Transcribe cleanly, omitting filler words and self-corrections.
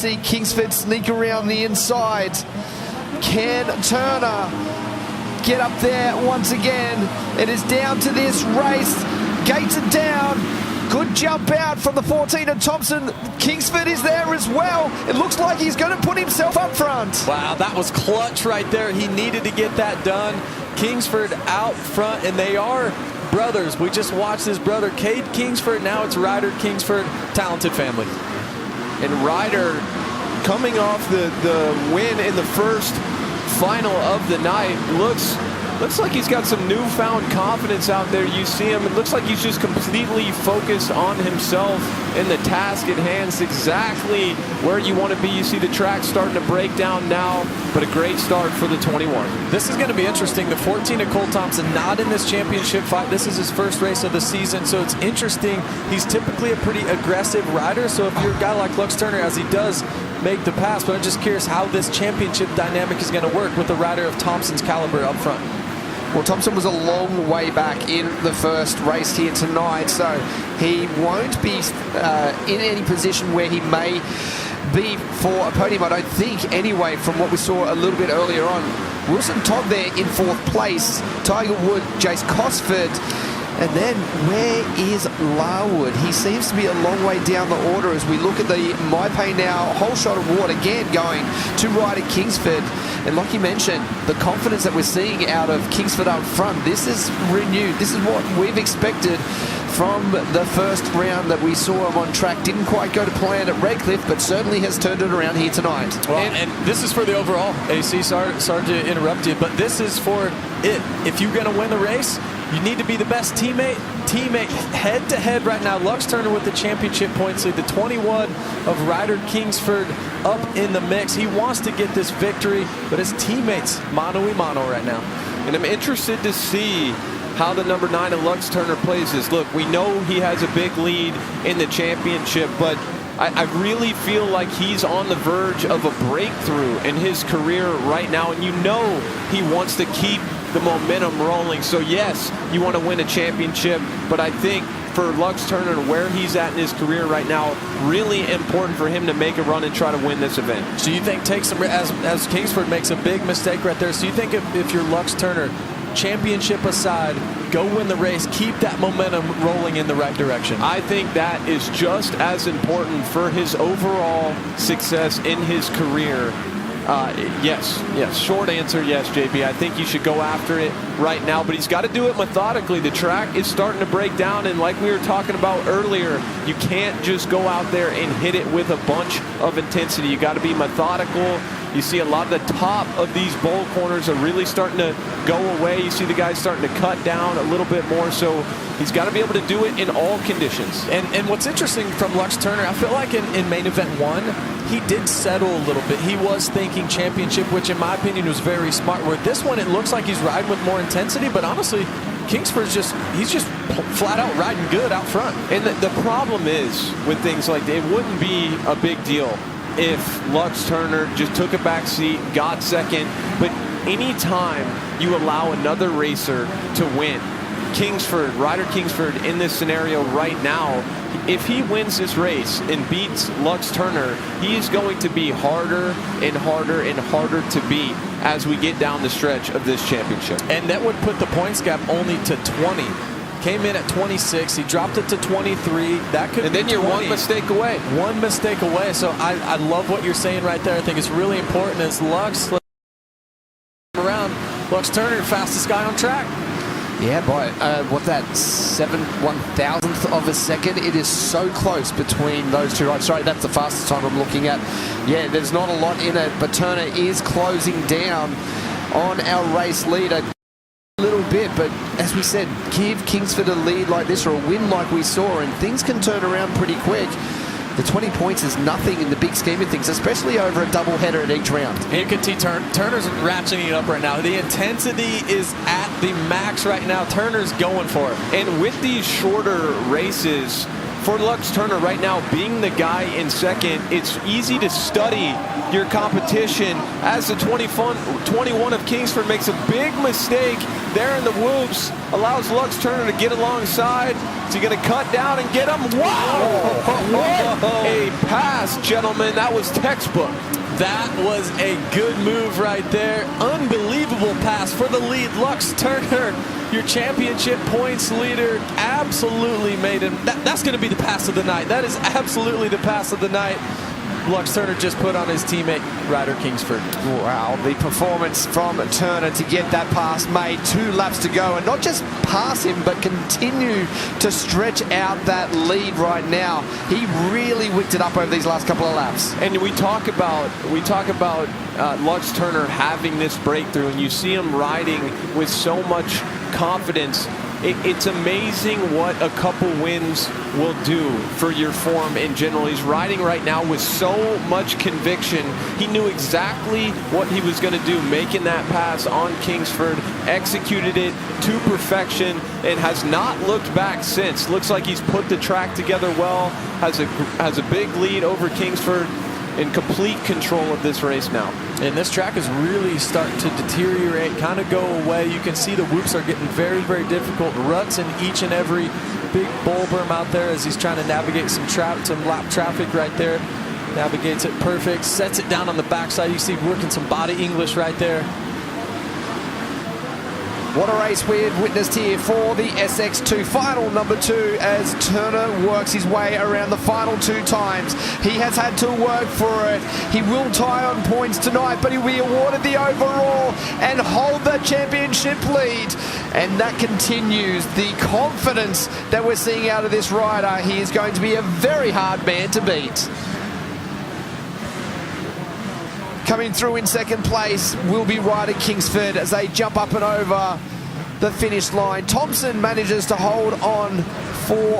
see Kingsford sneak around the inside. Can Turner get up there once again? It is down to this race. Gates it down. Good jump out from the 14 of Thompson. Kingsford is there as well. It looks like he's going to put himself up front. Wow, that was clutch right there. He needed to get that done. Kingsford out front, and they are brothers. We just watched his brother, Cade Kingsford. Now it's Ryder Kingsford. Talented family. And Ryder coming off the win in the first final of the night looks like he's got some newfound confidence out there. You see him, it looks like he's just completely focused on himself and the task at hand. It's exactly where you want to be. You see the track starting to break down now, but a great start for the 21. This is going to be interesting. The 14 of Cole Thompson not in this championship fight. This is his first race of the season, so it's interesting. He's typically a pretty aggressive rider, so if you're a guy like Lux Turner, as he does make the pass, but I'm just curious how this championship dynamic is going to work with a rider of Thompson's caliber up front. Well, Thompson was a long way back in the first race here tonight, so he won't be in any position where he may be for a podium, I don't think, anyway, from what we saw a little bit earlier on. Wilson Todd there in fourth place, Tiger Wood, Jace Cosford, and then where is Larwood? He seems to be a long way down the order as we look at the My Pay Now whole shot award again going to Ryder Kingsford. And like you mentioned, the confidence that we're seeing out of Kingsford up front, this is renewed. This is what we've expected from the first round that we saw him on track. Didn't quite go to plan at Redcliffe, but certainly has turned it around here tonight. Well, and this is for the overall. AC, sorry to interrupt you, but this is for it. If you're going to win the race, you need to be the best teammate head-to-head right now. Lux Turner with the championship points lead. The 21 of Ryder Kingsford up in the mix. He wants to get this victory, but his teammates mano-a-mano right now. And I'm interested to see how the number 9 of Lux Turner plays this. Look, we know he has a big lead in the championship, but I really feel like he's on the verge of a breakthrough in his career right now, and you know he wants to keep the momentum rolling. So yes, you want to win a championship, but I think for Lux Turner and where he's at in his career right now, really important for him to make a run and try to win this event. So you think as Kingsford makes a big mistake right there, so you think if you're Lux Turner, championship aside, go win the race, keep that momentum rolling in the right direction? I think that is just as important for his overall success in his career. Yes. Short answer, yes, JB. I think you should go after it right now, but he's got to do it methodically. The track is starting to break down, and like we were talking about earlier, you can't just go out there and hit it with a bunch of intensity. You got to be methodical. You see a lot of the top of these bowl corners are really starting to go away. You see the guys starting to cut down a little bit more, so he's got to be able to do it in all conditions. And what's interesting from Lux Turner, I feel like in main event 1, he did settle a little bit. He was thinking championship, which in my opinion was very smart. Where this one, it looks like he's riding with more intensity, but honestly, Kingsford's he's just flat out riding good out front. And the problem is with things like that, it wouldn't be a big deal if Lux Turner just took a back seat, got second, but anytime you allow another racer to win, Ryder Kingsford in this scenario right now, if he wins this race and beats Lux Turner, he is going to be harder and harder and harder to beat as we get down the stretch of this championship. And that would put the points gap only to 20. Came in at 26. He dropped it to 23. That could. And then you're 1 mistake away. 1 mistake away. So I love what you're saying right there. I think it's really important as Lux around. Lux Turner, fastest guy on track. Yeah, by what's that, 1,000th of a second? It is so close between those two. Right, sorry, that's the fastest time I'm looking at. Yeah, there's not a lot in it, but Turner is closing down on our race leader a little bit. But as we said, give Kingsford a lead like this or a win like we saw, and things can turn around pretty quick. The 20 points is nothing in the big scheme of things, especially over a doubleheader at each round. And you can see Turner's ratcheting it up right now. The intensity is at the max right now. Turner's going for it. And with these shorter races, for Lux Turner right now, being the guy in second, it's easy to study your competition as the 21 of Kingsford makes a big mistake there in the whoops, allows Lux Turner to get alongside. Is he going to cut down and get him? Wow! What a pass, gentlemen. That was textbook. That was a good move right there. Unbelievable pass for the lead. Lux Turner, your championship points leader, absolutely made him. That's going to be the pass of the night. That is absolutely the pass of the night. Lux Turner just put on his teammate, Ryder Kingsford. Wow, the performance from Turner to get that pass made, 2 laps to go, and not just pass him, but continue to stretch out that lead right now. He really whipped it up over these last couple of laps. And we talk about Lux Turner having this breakthrough, and you see him riding with so much confidence. It's amazing what a couple wins will do for your form in general. He's riding right now with so much conviction. He knew exactly what he was going to do, making that pass on Kingsford, executed it to perfection, and has not looked back since. Looks like he's put the track together well, has a big lead over Kingsford, in complete control of this race now. And this track is really starting to deteriorate, kind of go away. You can see the whoops are getting very, very difficult. Ruts in each and every big bull berm out there as he's trying to navigate some lap traffic right there. Navigates it perfect, sets it down on the backside. You see working some body English right there. What a race we have witnessed here for the SX2 final number 2 as Turner works his way around the final 2 times. He has had to work for it. He will tie on points tonight, but he'll be awarded the overall and hold the championship lead. And that continues the confidence that we're seeing out of this rider. He is going to be a very hard man to beat. Coming through in second place will be Ryder Kingsford as they jump up and over the finish line. Thompson manages to hold on for